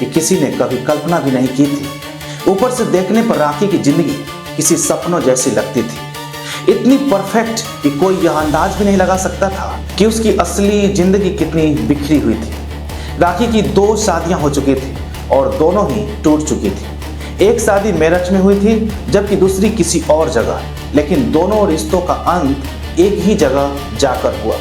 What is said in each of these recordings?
कि किसी ने कभी कल्पना भी नहीं की थी। ऊपर से देखने पर राखी की जिंदगी किसी सपनों जैसी लगती थी, इतनी परफेक्ट कि कोई यह अंदाज भी नहीं लगा सकता था कि उसकी असली जिंदगी कितनी बिखरी हुई थी। राखी की 2 शादियां हो चुकी थी और दोनों ही टूट चुकी थी। एक शादी मेरठ में हुई थी जबकि दूसरी किसी और जगह, लेकिन दोनों रिश्तों का अंत एक ही जगह जाकर हुआ,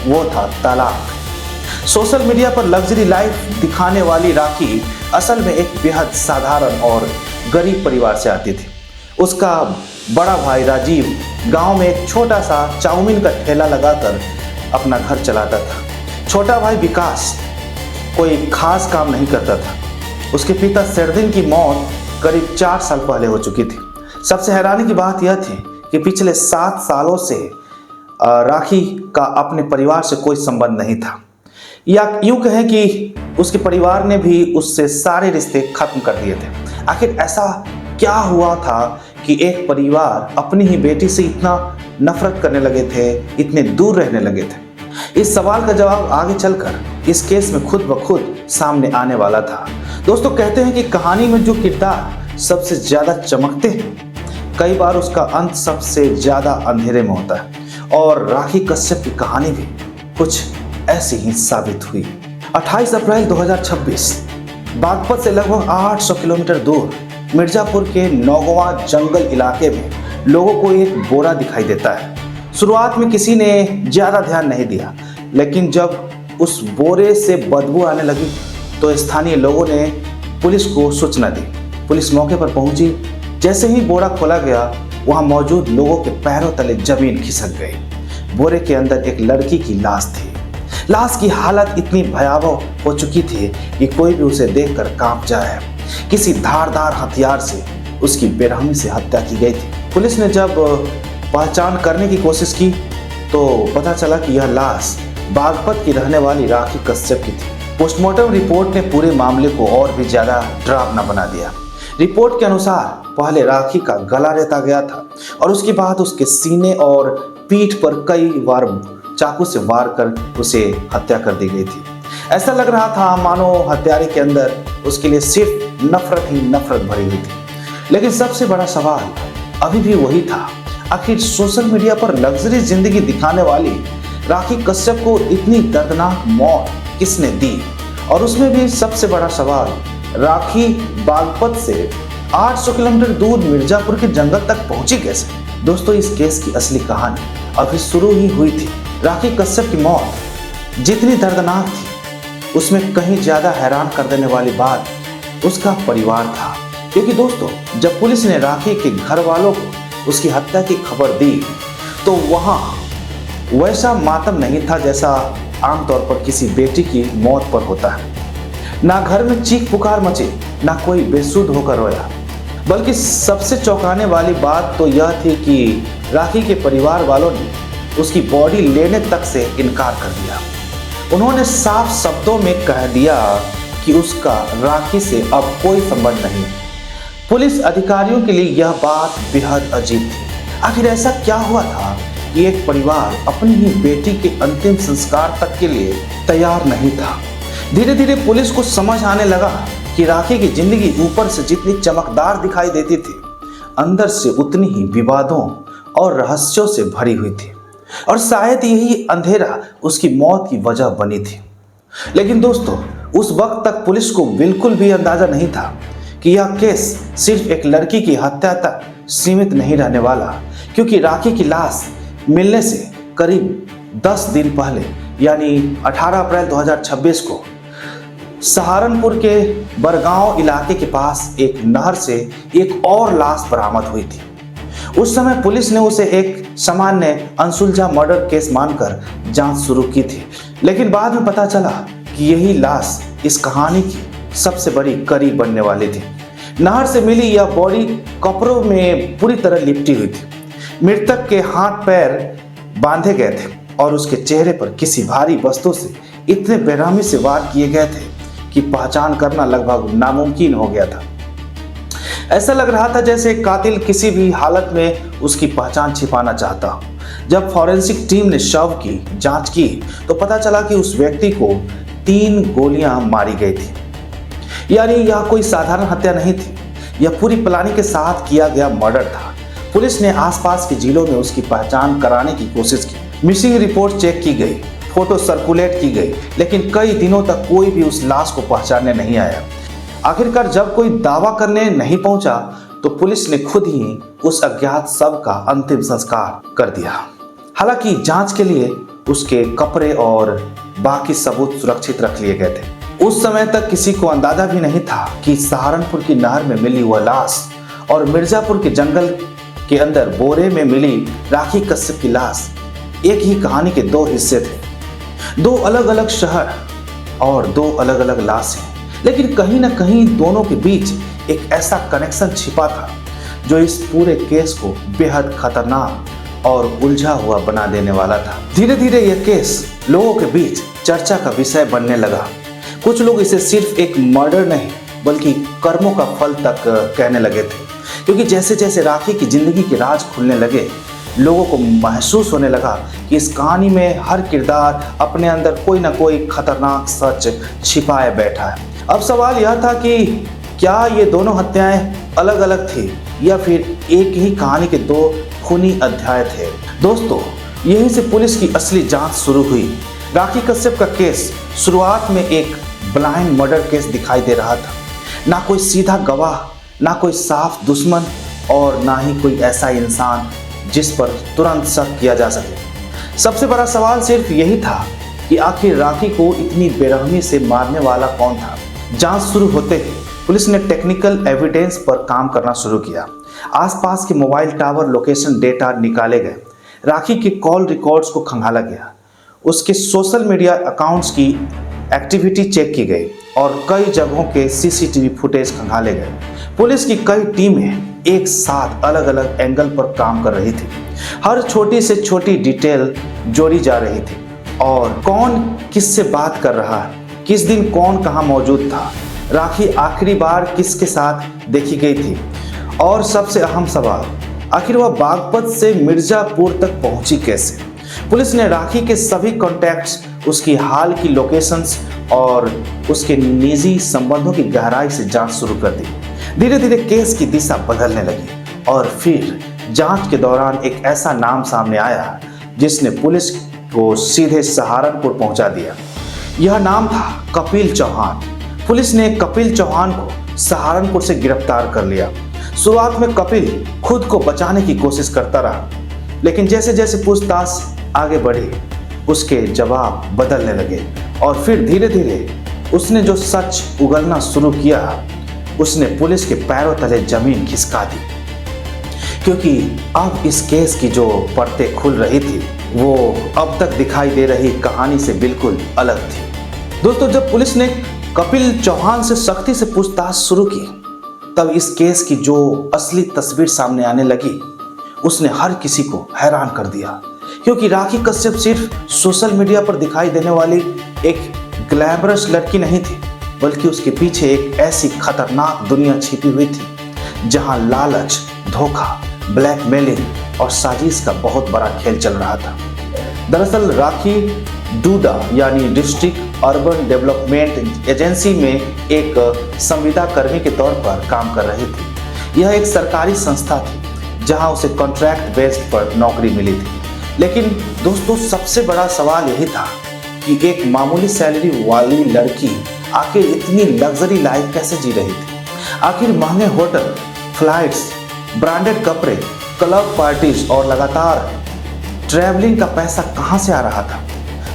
वो था तलाक। सोशल मीडिया पर लग्जरी लाइफ दिखाने वाली राखी असल में एक बेहद साधारण और गरीब परिवार से आती थी। उसका बड़ा भाई राजीव गांव में एक छोटा सा चाउमीन का ठेला लगाकर अपना घर चलाता था। छोटा भाई विकास कोई खास काम नहीं करता था। उसके पिता शेरदिन की मौत करीब 4 साल पहले हो चुकी थी। सबसे हैरानी की बात यह थी कि पिछले 7 सालों से राखी का अपने परिवार से कोई संबंध नहीं था, या यूं कहें कि उसके परिवार ने भी उससे सारे रिश्ते खत्म कर दिए थे। आखिर ऐसा क्या हुआ था कि एक परिवार अपनी ही बेटी से इतना नफरत करने लगे थे, इतने दूर रहने लगे थे? इस सवाल का जवाब आगे चलकर इस केस में खुद ब खुद सामने आने वाला था। दोस्तों, कहते हैं कि कहानी में जो किरदार सबसे ज्यादा चमकते हैं, कई बार उसका अंत सबसे ज्यादा अंधेरे में होता है, और राखी कश्यप की कहानी भी कुछ ऐसी ही साबित हुई। 28 अप्रैल 2026 बागपत से लगभग 800 किलोमीटर दूर मिर्जापुर के नौगवा जंगल इलाके में लोगों को एक बोरा दिखाई देता है। शुरुआत में किसी ने ज्यादा ध्यान नहीं दिया, लेकिन जब उस बोरे से बदबू आने लगी तो स्थानीय लोगों ने पुलिस को सूचना दी। पुलिस मौके पर पहुंची। जैसे ही बोरा खोला गया, वहां मौजूद लोगों के पैरों तले जमीन खिसक गई। बोरे के अंदर एक लड़की की लाश थी। लाश की हालत इतनी भयावह हो चुकी थी कि कोई भी उसे देखकर कांप जाए। किसी धारदार हथियार से उसकी बेरहमी से हत्या की गई थी। पुलिस ने जब पहचान करने की कोशिश की तो पता चला कि यह लाश बागपत की रहने वाली राखी कश्यप की थी। पोस्टमार्टम रिपोर्ट ने पूरे मामले को और भी ज्यादा डरावना बना दिया। रिपोर्ट के अनुसार पहले राखी का गला रेता गया था और उसके बाद उसके सीने और पीठ पर कई बार चाकू से वार कर उसे हत्या कर दी गई थी। ऐसा लग रहा था मानो हत्यारे के अंदर उसके लिए सिर्फ नफरत ही नफरत भरी हुई थी। लेकिन सबसे बड़ा सवाल अभी भी वही था, आखिर सोशल मीडिया पर लग्जरी जिंदगी दिखाने वाली राखी कश्यप को इतनी दर्दनाक मौत किसने दी? और उसमें भी सबसे बड़ा सवाल, राखी बागपत से 800 किलोमीटर दूर मिर्जापुर के जंगल तक पहुंची कैसे? दोस्तों, इस केस की असली कहानी अभी शुरू ही हुई थी। राखी कश्यप की मौत जितनी दर्दनाक थी, उसमें कहीं ज्यादा हैरान कर देने वाली बात उसका परिवार था। क्योंकि दोस्तों, जब पुलिस ने राखी के घर वालों को उसकी हत्या की खबर दी तो वहां वैसा मातम नहीं था जैसा आमतौर पर किसी बेटी की मौत पर होता है। ना घर में चीख पुकार मची, ना कोई बेसुध होकर रोया, बल्कि सबसे चौंकाने वाली बात तो यह थी कि राखी के परिवार वालों ने उसकी बॉडी लेने तक से इनकार कर दिया। उन्होंने साफ शब्दों में कह दिया कि उसका राखी से अब कोई संबंध नहीं। पुलिस अधिकारियों के लिए यह बात बेहद अजीब थी। आखिर ऐसा क्या हुआ था कि एक परिवार अपनी ही बेटी के अंतिम संस्कार तक के लिए तैयार नहीं था? धीरे धीरे पुलिस को समझ आने लगा कि राखी की जिंदगी ऊपर से जितनी चमकदार दिखाई देती थी, अंदर से उतनी ही विवादों और रहस्यों से भरी हुई थी, और शायद यही अंधेरा उसकी मौत की वजह बनी थी। लेकिन दोस्तों, उस वक्त तक पुलिस को बिल्कुल भी अंदाजा नहीं था कि यह केस सिर्फ एक लड़की की हत्या तक सीमित नहीं रहने वाला, क्योंकि राखी की लाश मिलने से करीब 10 दिन पहले यानी 18 अप्रैल 2026 को सहारनपुर के बरगांव इलाके के पास एक नहर से एक और लाश बरामद हुई थी। उस समय पुलिस ने उसे एक सामान्य अनसुलझा मर्डर केस मानकर जांच शुरू की थी, लेकिन बाद में पता चला कि यही लाश इस कहानी की सबसे बड़ी कड़ी बनने वाली थी। नहर से मिली यह बॉडी कपड़ों में पूरी तरह लिपटी हुई थी। मृतक के हाथ पैर बांधे गए थे और उसके चेहरे पर किसी भारी वस्तु से इतने बेरहमी से वार किए गए थे कि पहचान करना लगभग नामुमकिन हो गया था। ऐसा लग रहा था जैसे कातिल किसी भी हालत में उसकी पहचान छिपाना चाहता हो। जब फॉरेंसिक टीम ने शव की जांच की तो पता चला कि उस व्यक्ति को 3 गोलियां मारी गई थी। यानी यह कोई साधारण हत्या नहीं थी, यह पूरी प्लानिंग के साथ किया गया मर्डर था। पुलिस ने आसपास के जिलों में उसकी पहचान कराने की कोशिश की। मिसिंग रिपोर्ट चेक की गई, फोटो सर्कुलेट की गई, लेकिन कई दिनों तक कोई भी उस लाश को पहचानने नहीं आया। आखिरकार जब कोई दावा करने नहीं पहुंचा तो पुलिस ने खुद ही उस अज्ञात शव का अंतिम संस्कार कर दिया। हालांकि जांच के लिए उसके कपड़े और बाकी सबूत सुरक्षित रख लिए गए थे। उस समय तक किसी को अंदाजा भी नहीं था कि सहारनपुर की नहर में मिली वह लाश और मिर्जापुर के जंगल के अंदर बोरे में मिली राखी कश्यप की लाश एक ही कहानी के दो हिस्से थे। दो अलग अलग शहर और दो अलग अलग लाशें, लेकिन कहीं ना कहीं दोनों के बीच एक ऐसा कनेक्शन छिपा था जो इस पूरे केस को बेहद खतरनाक और उलझा हुआ बना देने वाला था। धीरे धीरे यह केस लोगों के बीच चर्चा का विषय बनने लगा। कुछ लोग इसे सिर्फ एक मर्डर नहीं बल्कि कर्मों का फल तक कहने लगे थे, क्योंकि जैसे जैसे राखी की जिंदगी के राज खुलने लगे लोगों को महसूस होने लगा कि इस कहानी में हर किरदार अपने अंदर कोई ना कोई खतरनाक सच छिपाए बैठा है। अब सवाल यह था कि क्या ये दोनों हत्याएं अलग अलग थी या फिर एक ही कहानी के दो खूनी अध्याय थे। दोस्तों, यहीं से पुलिस की असली जांच शुरू हुई। राखी कश्यप का केस शुरुआत में एक ब्लाइंड मर्डर केस दिखाई दे रहा था। ना कोई सीधा गवाह, ना कोई साफ दुश्मन और ना ही कोई ऐसा इंसान जिस पर तुरंत शक किया जा सके। सबसे बड़ा सवाल सिर्फ यही था कि आखिर राखी को इतनी बेरहमी से मारने वाला कौन था। जांच शुरू होते ही पुलिस ने टेक्निकल एविडेंस पर काम करना शुरू किया। आसपास के मोबाइल टावर लोकेशन डेटा निकाले गए, राखी के कॉल रिकॉर्ड्स को खंगाला गया, उसके सोशल मीडिया अकाउंट्स की एक्टिविटी चेक की गई और कई जगहों के सीसीटीवी फुटेज खंगाले गए। पुलिस की कई टीमें एक साथ अलग अलग एंगल पर काम कर रही थी। हर छोटी से छोटी डिटेल जोड़ी जा रही थी और कौन किससे बात कर रहा है, किस दिन कौन कहां मौजूद था, राखी आखिरी बार किसके साथ देखी गई थी और सबसे अहम सवाल, आखिर वह बागपत से मिर्जापुर तक पहुंची कैसे। पुलिस ने राखी के सभी कॉन्टैक्ट्स, उसकी हाल की लोकेशंस और उसके निजी संबंधों की गहराई से जांच शुरू कर दी। धीरे धीरे केस की दिशा बदलने लगी और फिर जांच के दौरान एक ऐसा नाम सामने आया जिसने पुलिस को सीधे सहारनपुर पहुंचा दिया। यह नाम था कपिल चौहान। पुलिस ने कपिल चौहान को सहारनपुर से गिरफ्तार कर लिया। शुरुआत में कपिल खुद को बचाने की कोशिश करता रहा, लेकिन जैसे जैसे पूछताछ आगे बढ़ी उसके जवाब बदलने लगे और फिर धीरे धीरे उसने जो सच उगलना शुरू किया उसने पुलिस के पैरों तले जमीन खिसका दी, क्योंकि अब इस केस की जो परतें खुल रही थी वो अब तक दिखाई दे रही कहानी से बिल्कुल अलग थी। दोस्तों, जब पुलिस ने कपिल चौहान से सख्ती से पूछताछ शुरू की तब इस केस की जो असली तस्वीर सामने आने लगी उसने हर किसी को हैरान कर दिया, क्योंकि राखी कश्यप सिर्फ सोशल मीडिया पर दिखाई देने वाली एक ग्लैमरस लड़की नहीं थी, बल्कि उसके पीछे एक ऐसी खतरनाक दुनिया छिपी हुई थी जहां लालच, धोखा, ब्लैकमेलिंग और साजिश का बहुत बड़ा खेल चल रहा था। दरअसल राखी डूडा यानी डिस्ट्रिक्ट अर्बन डेवलपमेंट एजेंसी में एक संविदा कर्मी के तौर पर काम कर रही थी। यह एक सरकारी संस्था थी जहां उसे कॉन्ट्रैक्ट बेस्ड पर नौकरी मिली थी। लेकिन दोस्तों, सबसे बड़ा सवाल यही था कि एक मामूली सैलरी वाली लड़की आखिर इतनी लग्जरी लाइफ कैसे जी रही थी। आखिर महंगे होटल, फ्लाइट्स, ब्रांडेड कपड़े, क्लब पार्टीज और लगातार ट्रैवलिंग का पैसा कहां से आ रहा था।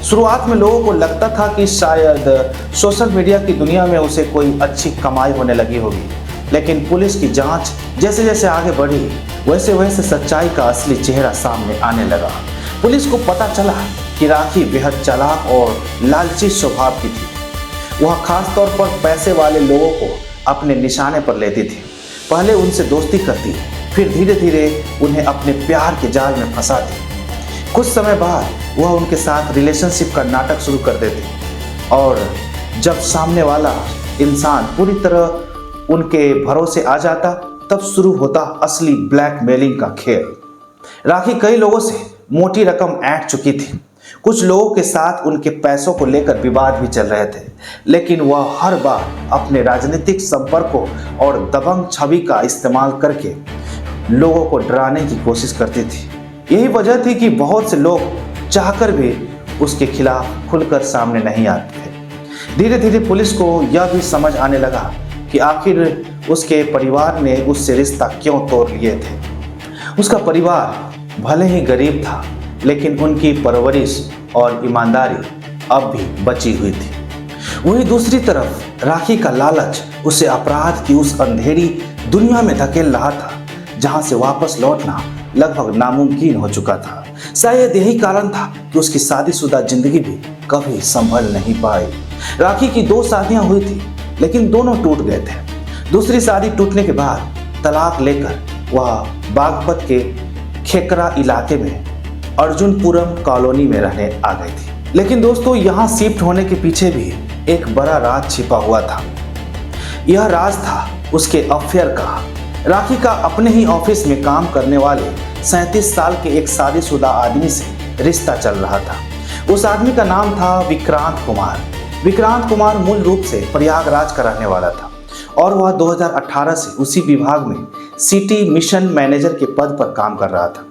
शुरुआत में लोगों को लगता था कि शायद सोशल मीडिया की दुनिया में उसे कोई अच्छी कमाई होने लगी होगी, लेकिन पुलिस की जांच जैसे जैसे आगे बढ़ी वैसे वैसे सच्चाई का असली चेहरा सामने आने लगा। पुलिस को पता चला कि राखी बेहद चालाक और लालची स्वभाव की थी। वह खास तौर पर पैसे वाले लोगों को अपने निशाने पर लेती थी। पहले उनसे दोस्ती करती, फिर धीरे धीरे उन्हें अपने प्यार के जाल में फंसाती। कुछ समय बाद वह उनके साथ रिलेशनशिप का नाटक शुरू कर देती और जब सामने वाला इंसान पूरी तरह उनके भरोसे आ जाता तब शुरू होता असली ब्लैकमेलिंग का खेल। राखी कई लोगों से मोटी रकम ऐंठ चुकी थी। कुछ लोगों के साथ उनके पैसों को लेकर विवाद भी चल रहे थे, लेकिन वह हर बार अपने राजनीतिक संपर्कों और दबंग छवि का इस्तेमाल करके लोगों को डराने की कोशिश करती थी। यही वजह थी कि बहुत से लोग चाहकर भी उसके खिलाफ खुलकर सामने नहीं आते थे। धीरे धीरे पुलिस को यह भी समझ आने लगा कि आखिर उसके परिवार ने उससे रिश्ता क्यों तोड़ लिए थे। उसका परिवार भले ही गरीब था, लेकिन उनकी परवरिश और ईमानदारी अब भी बची हुई थी। वहीं दूसरी तरफ राखी का लालच उसे अपराध की उस अंधेरी दुनिया में धकेल रहा था, जहां से वापस लौटना लगभग नामुमकिन हो चुका था। शायद यही कारण था कि उसकी शादीशुदा जिंदगी भी कभी संभल नहीं पाई। राखी की 2 शादियां हुई थी, लेकिन दोनों टूट गए थे। दूसरी शादी टूटने के बाद तलाक लेकर वह बागपत के खेकरा इलाके में अर्जुनपुरम कॉलोनी में रहने आ गई थी। लेकिन दोस्तों, यहाँ शिफ्ट होने के पीछे भी एक बड़ा राज छिपा हुआ था। यह राज था उसके अफेयर का। राखी का अपने ही ऑफिस में काम करने वाले 37 साल के एक शादीशुदा आदमी से रिश्ता चल रहा था। उस आदमी का नाम था विक्रांत कुमार। विक्रांत कुमार मूल रूप से प्रयागराज का रहने वाला था और वह 2018 से उसी विभाग में सिटी मिशन मैनेजर के पद पर काम कर रहा था।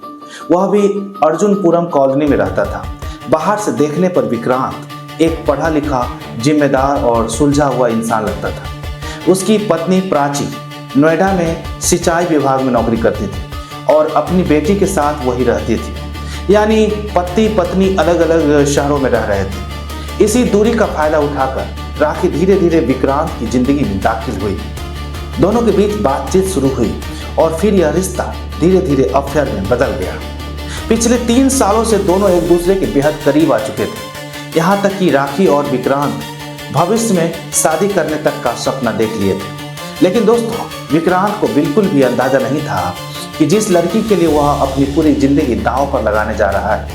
वह भी अर्जुनपुरम कॉलोनी में रहता था। बाहर से देखने पर विक्रांत एक पढ़ा लिखा, जिम्मेदार और सुलझा हुआ इंसान लगता था। उसकी पत्नी प्राची नोएडा में सिंचाई विभाग में नौकरी करती थी और अपनी बेटी के साथ वही रहती थी। यानी पति पत्नी अलग अलग शहरों में रह रहे थे। इसी दूरी का फायदा उठाकर राखी धीरे धीरे विक्रांत की जिंदगी में दाखिल हुई। दोनों के बीच बातचीत शुरू हुई और फिर यह रिश्ता धीरे धीरे अफेयर में बदल गया। पिछले 3 सालों से दोनों एक दूसरे के बेहद करीब आ चुके थे। यहाँ तक कि राखी और विक्रांत भविष्य में शादी करने तक का सपना देख लिए थे। लेकिन दोस्तों, विक्रांत को बिल्कुल भी अंदाजा नहीं था कि जिस लड़की के लिए वह अपनी पूरी जिंदगी दांव पर लगाने जा रहा है,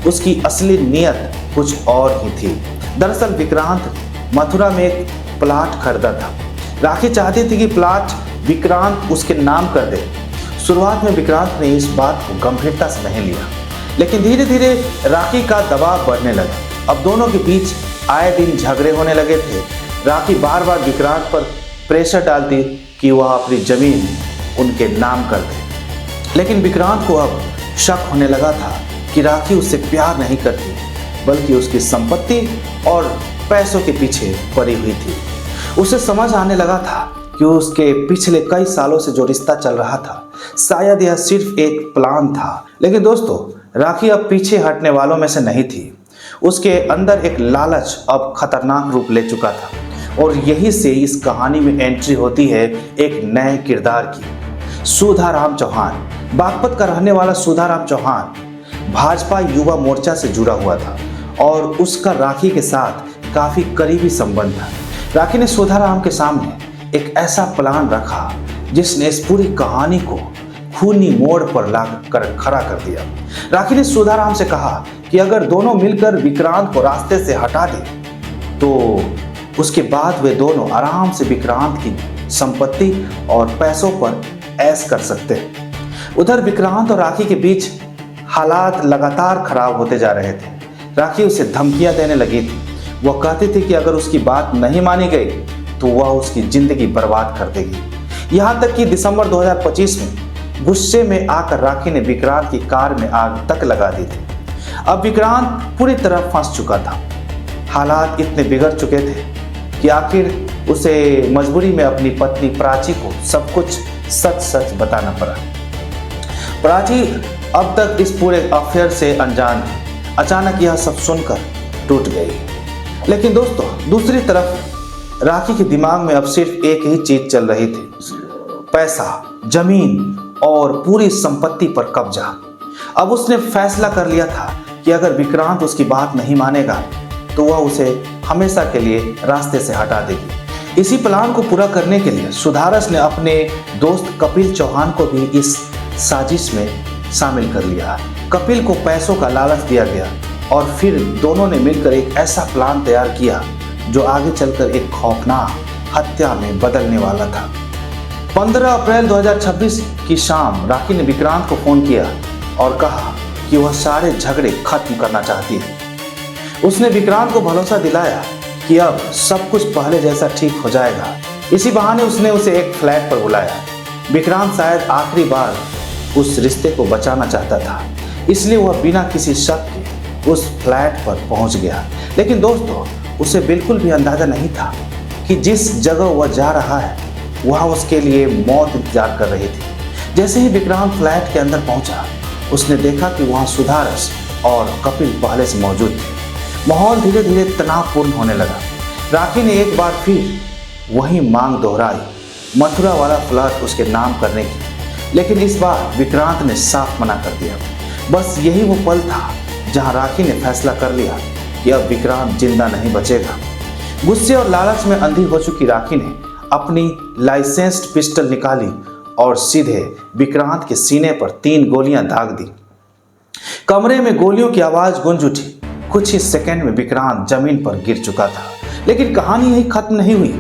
उसकी असली नीयत कुछ और ही थी। दरअसल विक्रांत मथुरा में एक प्लाट खरीदा था। राखी चाहती थी कि प्लाट विक्रांत उसके नाम कर दे। शुरुआत में विक्रांत ने इस बात को गंभीरता से नहीं लिया, लेकिन धीरे धीरे राखी का दबाव बढ़ने लगा। अब दोनों के बीच आए दिन झगड़े होने लगे थे। राखी बार बार विक्रांत पर प्रेशर डालती कि वह अपनी जमीन उनके नाम कर दे, लेकिन विक्रांत को अब शक होने लगा था कि राखी उससे प्यार नहीं करती, बल्कि उसकी संपत्ति और पैसों के पीछे पड़ी हुई थी। उसे समझ आने लगा था कि उसके पिछले कई सालों से जो रिश्ता चल रहा था, शायद यह सिर्फ एक प्लान था। लेकिन दोस्तों, राखी अब पीछे हटने वालों में से नहीं थी। उसके अंदर एक लालच अब खतरनाक रूप ले चुका था और यही से इस कहानी में एंट्री होती है एक नए किरदार की। सुधाराम चौहान। बागपत का रहने वाला सुधाराम चौहान भाजपा युवा मोर्चा से जुड़ा हुआ था और उसका राखी के साथ काफी करीबी संबंध था। राखी ने सुधाराम के सामने एक ऐसा प्लान रखा जिसने इस पूरी कहानी को खूनी मोड़ पर लाकर खड़ा कर दिया। राखी ने सुधाराम से कहा कि अगर दोनों मिलकर विक्रांत को रास्ते से हटा दे तो उसके बाद वे दोनों आराम से विक्रांत की संपत्ति और पैसों पर ऐश कर सकते हैं। उधर विक्रांत और राखी के बीच हालात लगातार खराब होते जा रहे थे। राखी उसे धमकियां देने लगी थी। वह कहती थी कि अगर उसकी बात नहीं मानी गई तो वह उसकी जिंदगी बर्बाद कर देगी। यहाँ तक कि दिसंबर 2025 में गुस्से में आकर राखी ने विक्रांत की कार में आग तक लगा दी थी। अब विक्रांत पूरी तरह फंस चुका था। हालात इतने बिगड़ चुके थे कि आखिर उसे मजबूरी में अपनी पत्नी प्राची को सब कुछ सच सच बताना पड़ा। प्राची अब तक इस पूरे अफेयर से अनजान थी। अचानक यह सब सुनकर टूट गई। लेकिन दोस्तों, दूसरी तरफ राखी के दिमाग में अब सिर्फ एक ही चीज चल रही थी, पैसा, जमीन और पूरी संपत्ति पर कब्जा। अब उसने फैसला कर लिया था कि अगर विक्रांत उसकी बात नहीं मानेगा तो वह उसे हमेशा के लिए रास्ते से हटा देगी। इसी प्लान को पूरा करने के लिए सुधारस ने अपने दोस्त कपिल चौहान को भी इस साजिश में शामिल कर लिया। कपिल को पैसों का लालच दिया गया और फिर दोनों ने मिलकर एक ऐसा प्लान तैयार किया जो आगे चलकर एक खौफनाक हत्या में बदलने वाला था। 15 अप्रैल 2026 की शाम राखी ने विक्रांत को फोन किया और कहा कि वह सारे झगड़े खत्म करना चाहती है। उसने विक्रांत को भरोसा दिलाया कि अब सब कुछ पहले जैसा ठीक हो जाएगा। इसी बहाने उसने उसे एक फ्लैट पर बुलाया। विक्रांत शायद आखिरी बार उस रिश्ते को बचाना चाहता था, इसलिए वह बिना किसी शक के उस फ्लैट पर पहुंच गया। लेकिन दोस्तों, उसे बिल्कुल भी अंदाजा नहीं था कि जिस जगह वह जा रहा है वहाँ उसके लिए मौत इंतजार कर रही थी। जैसे ही विक्रांत फ्लैट के अंदर पहुंचा, उसने देखा कि वहाँ सुधारस और कपिल पहले से मौजूद थे। माहौल धीरे धीरे तनावपूर्ण होने लगा। राखी ने एक बार फिर वही मांग दोहराई, मथुरा वाला फ्लर्ट उसके नाम करने की। लेकिन इस बार विक्रांत ने साफ मना कर दिया। बस यही वो पल था जहां राखी ने फैसला कर लिया कि अब विक्रांत जिंदा नहीं बचेगा। गुस्से और लालच में अंधी हो चुकी राखी ने अपनी लाइसेंस्ड पिस्टल निकाली और सीधे विक्रांत के सीने पर 3 गोलियां दाग दी। कमरे में गोलियों की आवाज गूंज उठी। कुछ ही सेकंड में विक्रांत जमीन पर गिर चुका था। लेकिन कहानी यही खत्म नहीं हुई।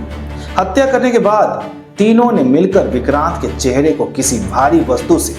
हत्या करने के बाद तीनों ने मिलकर विक्रांत के चेहरे को किसी भारी वस्तु से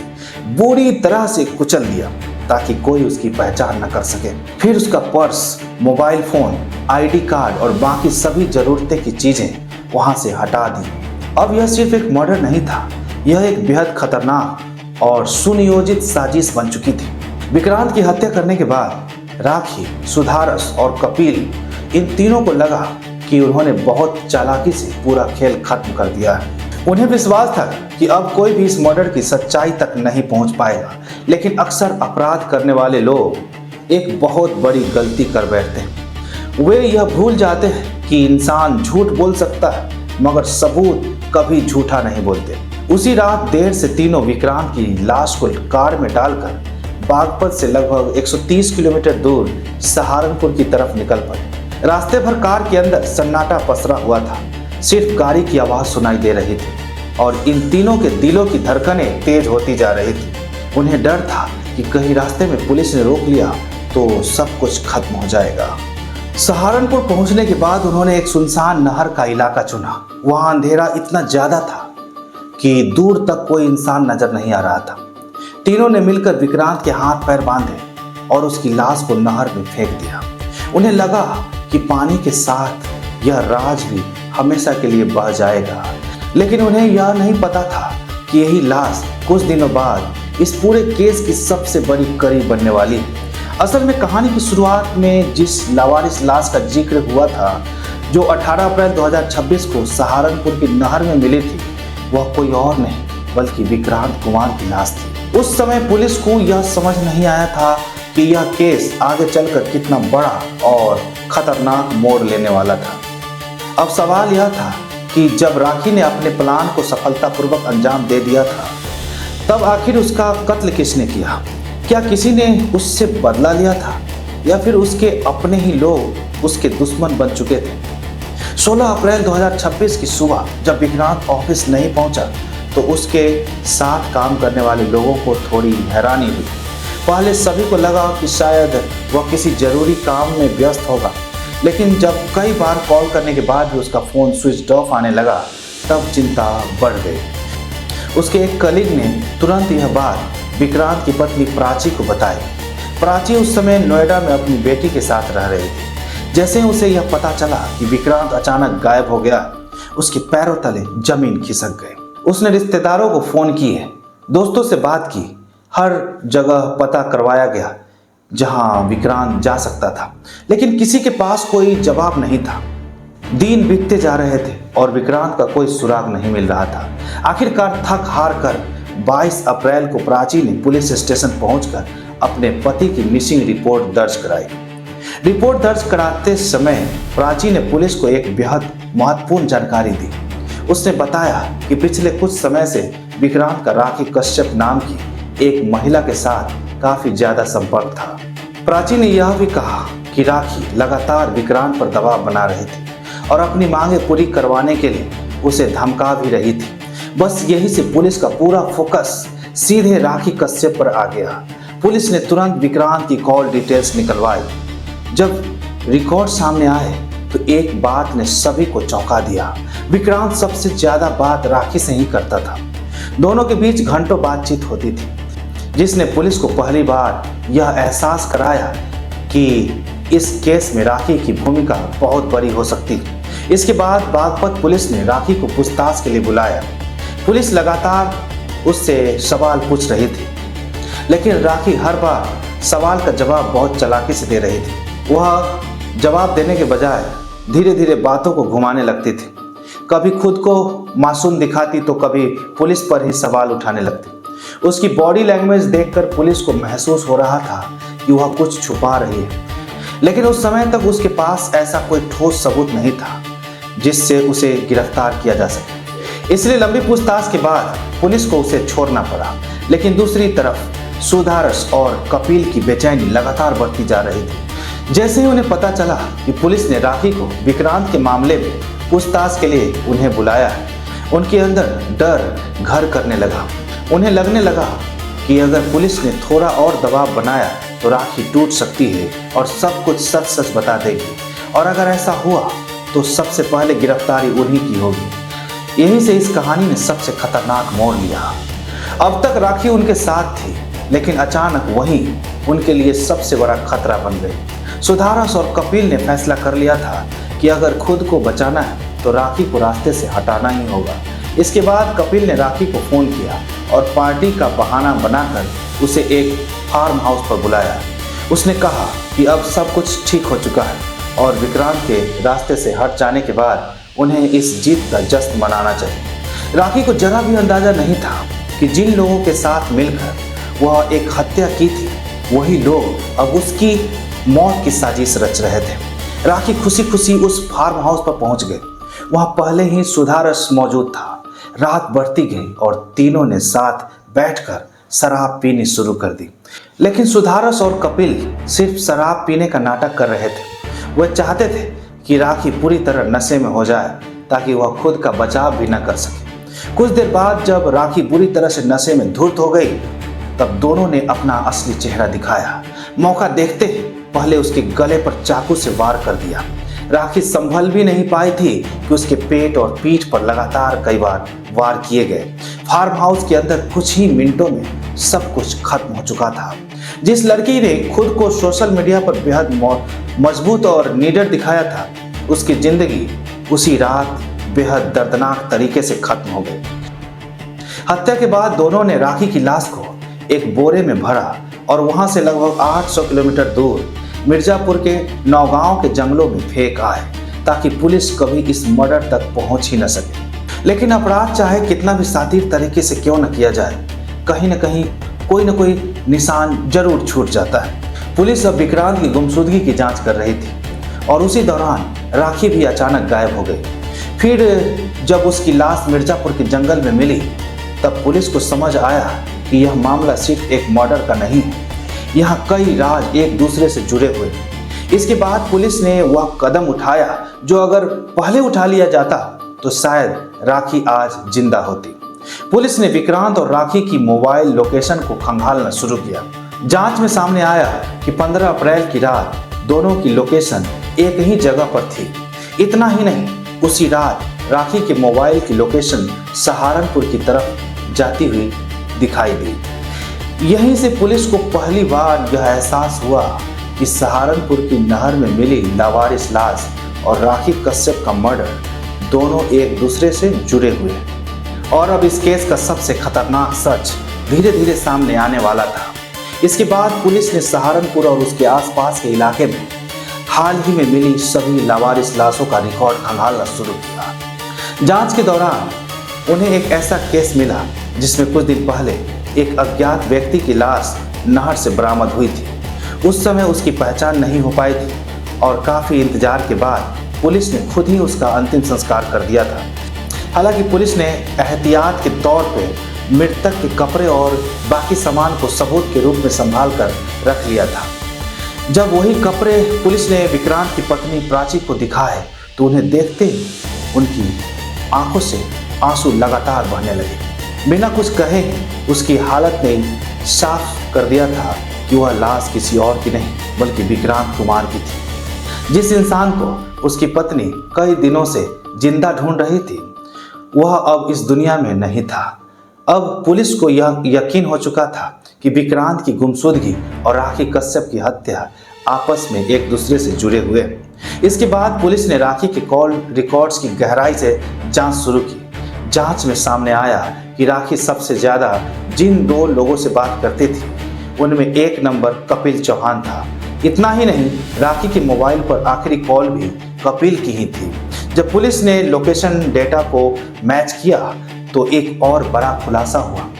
बुरी तरह से कुचल दिया ताकि कोई उसकी पहचान न कर सके। फिर उसका purse, mobile phone, ID card और बाकी सभी जरूरतें की चीजें वहां से हटा दी। अब यह सिर्फ एक मर्डर नहीं था, यह एक बेहद खतरनाक और सुनियोजित साजिश बन चुकी थी। विक्रांत की हत्या करने के बाद राखी, सुधारस और कपिल, इन तीनों को लगा कि उन्होंने बहुत चालाकी से पूरा खेल खत्म कर दिया है। उन्हें विश्वास था कि अब कोई भी इस मर्डर की सच्चाई तक नहीं पहुंच पाएगा। लेकिन अक्सर अपराध करने वाले लोग एक बहुत बड़ी गलती कर बैठते हैं। वे यह भूल जाते हैं कि इंसान झूठ बोल सकता है, मगर सबूत कभी झूठा नहीं बोलते। उसी रात देर से तीनों विक्रांत की लाश को कार में डालकर बागपत से लगभग 130 किलोमीटर दूर सहारनपुर की तरफ निकल पड़े। रास्ते भर कार के अंदर सन्नाटा पसरा हुआ था। सिर्फ गाड़ी की आवाज सुनाई दे रही थी और इन तीनों के दिलों की धड़कनें तेज होती जा रही थी। उन्हें डर था कि कहीं रास्ते में पुलिस ने रोक लिया तो सब कुछ खत्म हो जाएगा। सहारनपुर पहुंचने के बाद उन्होंने एक सुनसान नहर का इलाका चुना। वहां अंधेरा इतना ज्यादा था कि दूर तक कोई इंसान नजर नहीं आ रहा था। तीनों ने मिलकर विक्रांत के हाथ पैर बांधे और उसकी लाश को नहर में फेंक दिया। उन्हें लगा कि पानी के साथ यह राज भी हमेशा के लिए बह जाएगा। लेकिन उन्हें यह नहीं पता था कि यही लाश कुछ दिनों बाद इस पूरे केस की सबसे बड़ी कड़ी बनने वाली। असल में कहानी की शुरुआत में जिस लावारिस लाश का जिक्र हुआ था, जो 18 अप्रैल 2026 को सहारनपुर की नहर में मिली थी, वह कोई और नहीं बल्कि विक्रांत कुमार की लाश थी। उस समय पुलिस को यह समझ नहीं आया था कि यह केस आगे चलकर कितना बड़ा और खतरनाक मोड़ लेने वाला था। अब सवाल यह था कि जब राखी ने अपने प्लान को सफलतापूर्वक अंजाम दे दिया था, तब आखिर उसका कत्ल किसने किया? क्या किसी ने उससे बदला लिया था या फिर उसके अपने ही लोग उसके दुश्मन बन चुके थे? 16 अप्रैल 2026 की सुबह जब विक्रांत ऑफिस नहीं पहुंचा तो उसके साथ काम करने वाले लोगों को थोड़ी हैरानी हुई। पहले सभी को लगा कि शायद वह किसी जरूरी काम में व्यस्त होगा, लेकिन जब कई बार कॉल करने के बाद भी उसका फ़ोन स्विच ऑफ आने लगा, तब चिंता बढ़ गई। उसके एक कलीग ने तुरंत यह बात विक्रांत की पत्नी प्राची को बताई। प्राची उस समय नोएडा में अपनी बेटी के साथ रह रही थी। जैसे ही उसे यह पता चला कि विक्रांत अचानक गायब हो गया, उसके पैरों तले जमीन खिसक गई। उसने रिश्तेदारों को फ़ोन किए, दोस्तों से बात की, हर जगह पता करवाया गया जहां विक्रांत जा सकता था, लेकिन किसी के पास कोई जवाब नहीं था। दिन बीतते जा रहे थे और विक्रांत का कोई सुराग नहीं मिल रहा था। आखिरकार थक हार कर 22 अप्रैल को प्राची ने पुलिस स्टेशन पहुंचकर अपने पति की मिसिंग रिपोर्ट दर्ज कराई। रिपोर्ट दर्ज कराते समय प्राची ने पुलिस को एक बेहद महत्वपूर्ण जानकारी दी। उसने बताया कि पिछले कुछ समय से विक्रांत का राखी कश्यप नाम की एक महिला के साथ काफी ज्यादा संपर्क था। प्राची ने यह भी कहा कि राखी लगातार विक्रांत पर दबाव बना रही थी और अपनी मांगें पूरी करवाने के लिए उसे धमका भी रही थी। बस यही से पुलिस का पूरा फोकस सीधे राखी कश्यप पर आ गया। पुलिस ने तुरंत विक्रांत की कॉल डिटेल्स निकलवाई। जब रिकॉर्ड सामने आए तो एक बात ने सभी को चौंका दिया। विक्रांत सबसे ज्यादा बात राखी से ही करता था। दोनों के बीच घंटों बातचीत होती थी, जिसने पुलिस को पहली बार यह एहसास कराया कि इस केस में राखी की भूमिका बहुत बड़ी हो सकती है। इसके बाद बागपत पुलिस ने राखी को पूछताछ के लिए बुलाया। पुलिस लगातार उससे सवाल पूछ रही थी, लेकिन राखी हर बार सवाल का जवाब बहुत चालाकी से दे रही थी। वह जवाब देने के बजाय धीरे धीरे बातों को घुमाने लगती थी। कभी खुद को मासूम दिखाती तो कभी पुलिस पर ही सवाल उठाने लगती। उसकी बॉडी लैंग्वेज देखकर पुलिस को महसूस हो रहा था कि वह कुछ छुपा रही है, लेकिन उस समय तक उसके पास ऐसा कोई ठोस सबूत नहीं था जिससे उसे गिरफ्तार किया जा सके। इसलिए लंबी पूछताछ के बाद पुलिस को उसे छोड़ना पड़ा। लेकिन दूसरी तरफ सुधारस और कपिल की बेचैनी लगातार बढ़ती जा रही थी। जैसे ही उन्हें पता चला कि पुलिस ने राखी को विक्रांत के मामले में पूछताछ के लिए उन्हें बुलाया है, उनके अंदर डर घर करने लगा। उन्हें लगने लगा कि अगर पुलिस ने थोड़ा और दबाव बनाया तो राखी टूट सकती है और सब कुछ सच सच बता देगी, और अगर ऐसा हुआ तो सबसे पहले गिरफ्तारी उन्हीं की होगी। यहीं से इस कहानी ने सबसे खतरनाक मोड़ लिया। अब तक राखी उनके साथ थी, लेकिन अचानक वही उनके लिए सबसे बड़ा खतरा बन गई। सुधारस और कपिल ने फैसला कर लिया था कि अगर खुद को बचाना है तो राखी को रास्ते से हटाना ही होगा। इसके बाद कपिल ने राखी को फोन किया और पार्टी का बहाना बनाकर उसे एक फार्म हाउस पर बुलाया। उसने कहा कि अब सब कुछ ठीक हो चुका है और विक्रांत के रास्ते से हट जाने के बाद उन्हें इस जीत का जश्न मनाना चाहिए। राखी को जरा भी अंदाजा नहीं था कि जिन लोगों के साथ मिलकर वह एक हत्या की थी, वही लोग अब उसकी मौत की साजिश रच रहे थे। राखी खुशी खुशी उस फार्म हाउस पर पहुंच गई। वहां पहले ही सुधारस मौजूद था। रात बढ़ती गई और तीनों ने साथ बैठकर शराब पीनी शुरू कर दी। लेकिन सुधारस और कपिल सिर्फ शराब पीने का नाटक कर रहे थे। वह चाहते थे कि राखी पूरी तरह नशे में हो जाए ताकि वह खुद का बचाव भी न कर सके। कुछ देर बाद जब राखी बुरी तरह से नशे में धुत हो गई, तब दोनों ने अपना असली चेहरा दिखाया। मौका देखते ही पहले उसके गले पर चाकू से वार कर दिया। राखी संभल भी नहीं पाई थी कि उसके पेट और पीठ पर लगातार कई बार वार किए गए। फार्म हाउस के अंदर कुछ ही मिनटों में सब कुछ खत्म हो चुका था। जिस लड़की ने खुद को सोशल मीडिया पर बेहद मजबूत और निडर दिखाया था, उसकी जिंदगी उसी रात बेहद दर्दनाक तरीके से खत्म हो गई। हत्या के बाद दोनों ने राखी की लाश को एक बोरे में भरा और वहां से लगभग 800 किलोमीटर दूर मिर्जापुर के नौगांव के जंगलों में फेंक आए ताकि पुलिस कभी इस मर्डर तक पहुंच ही न सके। लेकिन अपराध चाहे कितना भी शातिर तरीके से क्यों न किया जाए, कहीं न कहीं कोई न कोई निशान जरूर छूट जाता है। पुलिस अब विक्रांत की गुमशुदगी की जांच कर रही थी और उसी दौरान राखी भी अचानक गायब हो गई। फिर जब उसकी लाश मिर्जापुर के जंगल में मिली, तब पुलिस को समझ आया कि यह मामला सिर्फ एक मर्डर का नहीं है, यहाँ कई राज एक दूसरे से जुड़े हुए। इसके बाद पुलिस ने वह कदम उठाया जो अगर पहले उठा लिया जाता तो शायद राखी आज जिंदा होती। पुलिस ने विक्रांत और राखी की मोबाइल लोकेशन को खंगालना शुरू किया। जांच में सामने आया कि 15 अप्रैल की रात दोनों की लोकेशन एक ही जगह पर थी। इतना ही नहीं, उसी रात राखी के मोबाइल की लोकेशन सहारनपुर की तरफ जाती हुई दिखाई दी। यहीं से पुलिस को पहली बार यह एहसास हुआ कि सहारनपुर की नहर में मिली लावारिस लाश और राखी कश्यप का मर्डर दोनों एक दूसरे से जुड़े हुए हैं। और अब इस केस का सबसे खतरनाक सच धीरे धीरे सामने आने वाला था। इसके बाद पुलिस ने सहारनपुर और उसके आसपास के इलाके में हाल ही में मिली सभी लावारिस लाशों का रिकॉर्ड खंगालना शुरू किया। जांच के दौरान उन्हें एक ऐसा केस मिला जिसमें कुछ दिन पहले एक अज्ञात व्यक्ति की लाश नहर से बरामद हुई थी। उस समय उसकी पहचान नहीं हो पाई थी और काफ़ी इंतजार के बाद पुलिस ने खुद ही उसका अंतिम संस्कार कर दिया था। हालांकि पुलिस ने एहतियात के तौर पे मृतक के कपड़े और बाकी सामान को सबूत के रूप में संभाल कर रख लिया था। जब वही कपड़े पुलिस ने विक्रांत की पत्नी प्राची को दिखाए तो उन्हें देखते ही उनकी आंखों से आंसू लगातार बहने लगे। बिना कुछ कहे उसकी हालत ने साफ कर दिया था कि वह लाश किसी और की नहीं बल्कि विक्रांत कुमार की थी। जिस इंसान को उसकी पत्नी कई दिनों से जिंदा ढूंढ रही थी, वह अब इस दुनिया में नहीं था। अब पुलिस को यह यकीन हो चुका था कि विक्रांत की गुमशुदगी और राखी कश्यप की हत्या आपस में एक दूसरे से जुड़े हुए हैं। इसके बाद पुलिस ने राखी के कॉल रिकॉर्ड्स की गहराई से जांच शुरू की। जांच में सामने आया कि राखी सबसे ज्यादा जिन 2 लोगों से बात करती थी उनमें एक नंबर कपिल चौहान था। इतना ही नहीं, राखी के मोबाइल पर आखिरी कॉल भी कपिल की ही थी। जब पुलिस ने लोकेशन डेटा को मैच किया तो एक और बड़ा खुलासा हुआ।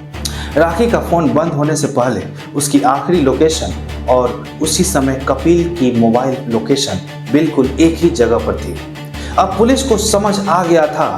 राखी का फोन बंद होने से पहले उसकी आखिरी लोकेशन और उसी समय कपिल की मोबाइल लोकेशन बिल्कुल एक ही जगह पर थी। अब पुलिस को समझ आ गया था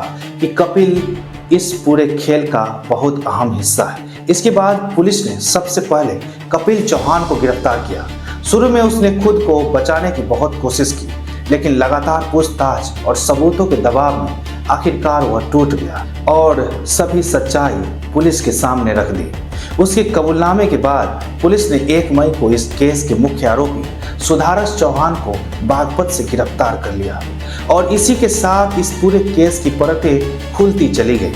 कि कपिल इस पूरे खेल का बहुत अहम हिस्सा है। इसके बाद पुलिस ने सबसे पहले कपिल चौहान को गिरफ्तार किया। शुरू में उसने खुद को बचाने की बहुत कोशिश की, लेकिन लगातार पूछताछ और सबूतों के दबाव में आखिरकार वह टूट गया और सभी सच्चाई पुलिस के सामने रख दी। उसके कबूलनामे के बाद पुलिस ने 1 मई को इस केस के मुख्य आरोपी सुधारस चौहान को बागपत से गिरफ्तार कर लिया और इसी के साथ इस पूरे केस की परतें खुलती चली गई।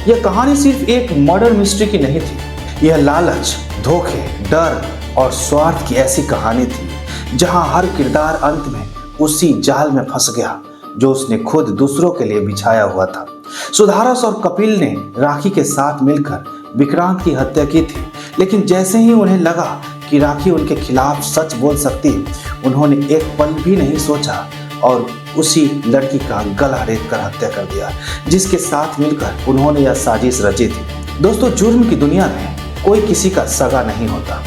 यह कहानी सिर्फ एक मर्डर मिस्ट्री की नहीं थी, यह लालच, धोखे, डर और स्वार्थ की ऐसी कहानी थी जहां हर किरदार अंत में उसी जाल में फंस गया जो उसने खुद दूसरों के लिए बिछाया हुआ था। सुधारस और कपिल ने राखी के साथ मिलकर विक्रांत की हत्या की थी, लेकिन जैसे ही उन्हें लगा कि राखी उनके खिलाफ सच बोल सकती है, उन्होंने एक पल भी नहीं सोचा और उसी लड़की का गला रेत कर हत्या कर दिया जिसके साथ मिलकर उन्होंने यह साजिश रची थी। दोस्तों, जुर्म की दुनिया में कोई किसी का सगा नहीं होता।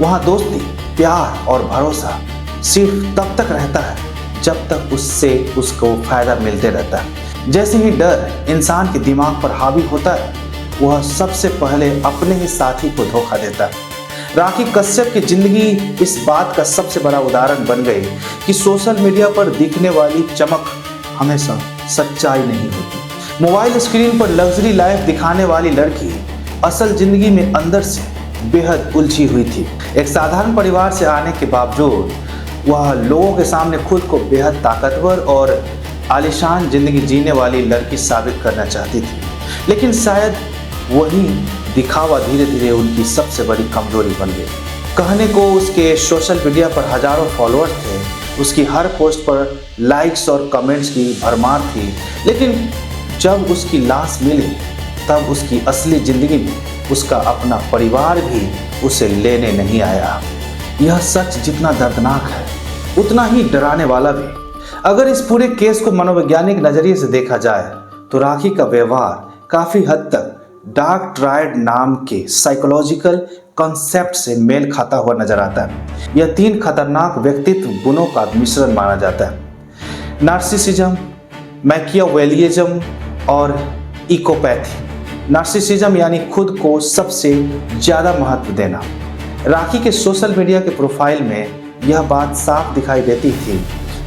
वहाँ दोस्ती, प्यार और भरोसा सिर्फ तब तक रहता है जब तक उससे उसको फायदा मिलते रहता है। जैसे ही डर इंसान के दिमाग पर हावी होता है, वह सबसे पहले अपने ही साथी को धोखा देता है। राखी कश्यप की जिंदगी इस बात का सबसे बड़ा उदाहरण बन गई कि सोशल मीडिया पर दिखने वाली चमक हमेशा सच्चाई नहीं होती। मोबाइल स्क्रीन पर लग्जरी लाइफ दिखाने वाली लड़की असल जिंदगी में अंदर से बेहद उलझी हुई थी। एक साधारण परिवार से आने के बावजूद वह लोगों के सामने खुद को बेहद ताकतवर और आलीशान जिंदगी जीने वाली लड़की साबित करना चाहती थी, लेकिन शायद वही दिखावा धीरे धीरे उनकी सबसे बड़ी कमजोरी बन गई। कहने को उसके सोशल मीडिया पर हजारों फॉलोअर्स थे, उसकी हर पोस्ट पर लाइक्स और कमेंट्स की भरमार थी, लेकिन जब उसकी लाश मिली तब उसकी असली जिंदगी में उसका अपना परिवार भी उसे लेने नहीं आया। यह सच जितना दर्दनाक है उतना ही डराने वाला भी। अगर इस पूरे केस को मनोवैज्ञानिक नजरिए से देखा जाए तो राखी का व्यवहार काफी हद तक डार्क ट्रायड नाम के साइकोलॉजिकल कॉन्सेप्ट से मेल खाता हुआ नजर आता है। यह 3 खतरनाक व्यक्तित्व गुणों का मिश्रण माना जाता है: नार्सिसिज्म, मैकियावेलिज्म और इकोपैथी। नार्सिसिज्म यानी खुद को सबसे ज्यादा महत्व देना। राखी के सोशल मीडिया के प्रोफाइल में यह बात साफ दिखाई देती थी,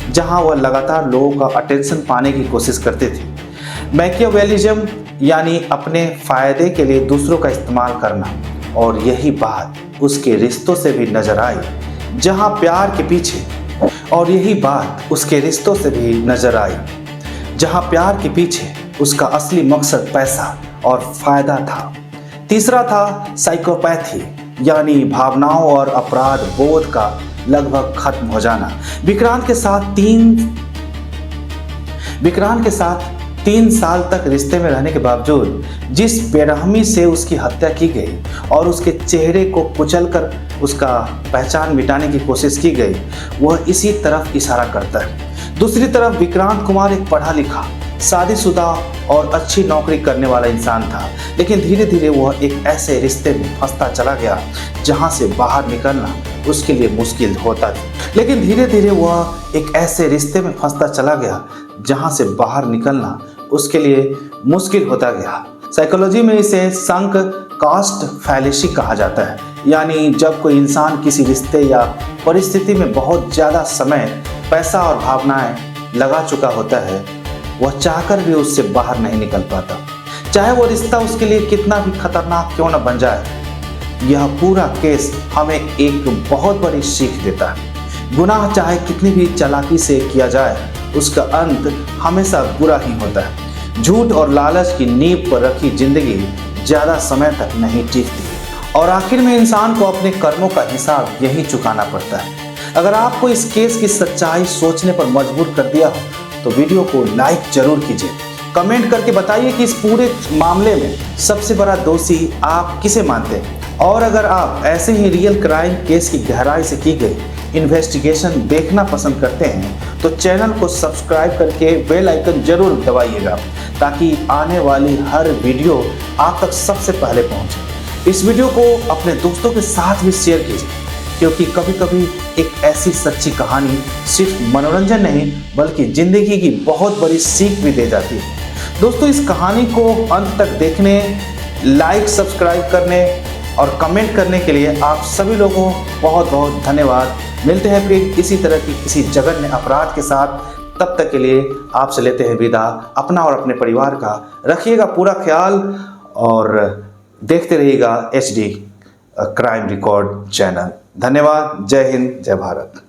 जहां वह लगातार लोगों का अटेंशन पाने की कोशिश करती थी। मैकियावेलिज्म यानी अपने फायदे के लिए दूसरों का इस्तेमाल करना, और यही बात उसके रिश्तों से भी नजर आई, जहां प्यार के पीछे और यही बात उसके रिश्तों से भी नजर आई जहां प्यार के पीछे उसका असली मकसद पैसा और फायदा था। तीसरा था साइकोपैथी यानी भावनाओं और अपराध बोध का लगभग खत्म हो जाना। विक्रांत के साथ 3 साल तक रिश्ते में रहने के बावजूद जिस बेरहमी से उसकी हत्या की गई और उसके चेहरे को कुचलकर उसका पहचान मिटाने की कोशिश की गई, वह इसी तरफ इशारा करता है। दूसरी तरफ विक्रांत कुमार एक पढ़ा लिखा, शादीशुदा और अच्छी नौकरी करने वाला इंसान था, लेकिन धीरे धीरे वह एक ऐसे रिश्ते में फंसता चला गया जहां से बाहर निकलना उसके लिए मुश्किल होता था। लेकिन धीरे धीरे वह एक ऐसे रिश्ते में फंसता चला गया जहां से बाहर निकलना उसके लिए मुश्किल होता गया। साइकोलॉजी में इसे संक कास्ट फैलेसी कहा जाता है, यानी जब कोई इंसान किसी रिश्ते या परिस्थिति में बहुत ज़्यादा समय, पैसा और भावनाएं लगा चुका होता है, वह चाहकर भी उससे बाहर नहीं निकल पाता, चाहे वो रिश्ता उसके लिए कितना भी खतरनाक क्यों न बन जाए। यह पूरा केस हमें एक बहुत बड़ी सीख देता है। गुनाह चाहे कितनी भी चालाकी से किया जाए, उसका अंत हमेशा बुरा ही होता है। झूठ और लालच की नींव पर रखी जिंदगी ज़्यादा समय तक नहीं टिकती और आखिर में इंसान को अपने कर्मों का हिसाब यही चुकाना पड़ता है। अगर आपको इस केस की सच्चाई सोचने पर मजबूर कर दिया हो तो वीडियो को लाइक जरूर कीजिए। कमेंट करके बताइए कि इस पूरे मामले में सबसे बड़ा दोषी आप किसे मानते हैं। और अगर आप ऐसे ही रियल क्राइम केस की गहराई से की गई इन्वेस्टिगेशन देखना पसंद करते हैं तो चैनल को सब्सक्राइब करके बेल आइकन जरूर दबाइएगा, ताकि आने वाली हर वीडियो आप तक सबसे पहले पहुंचे। इस वीडियो को अपने दोस्तों के साथ भी शेयर कीजिए, क्योंकि कभी कभी एक ऐसी सच्ची कहानी सिर्फ मनोरंजन नहीं बल्कि जिंदगी की बहुत बड़ी सीख भी दे जाती है। दोस्तों, इस कहानी को अंत तक देखने, लाइक, सब्सक्राइब करने और कमेंट करने के लिए आप सभी लोगों को बहुत बहुत धन्यवाद। मिलते हैं फिर इसी तरह की किसी जघन्य अपराध के साथ। तब तक के लिए आपसे लेते हैं विदा। अपना और अपने परिवार का रखिएगा पूरा ख्याल और देखते रहिएगा HD क्राइम रिकॉर्ड चैनल। धन्यवाद। जय हिंद, जय भारत।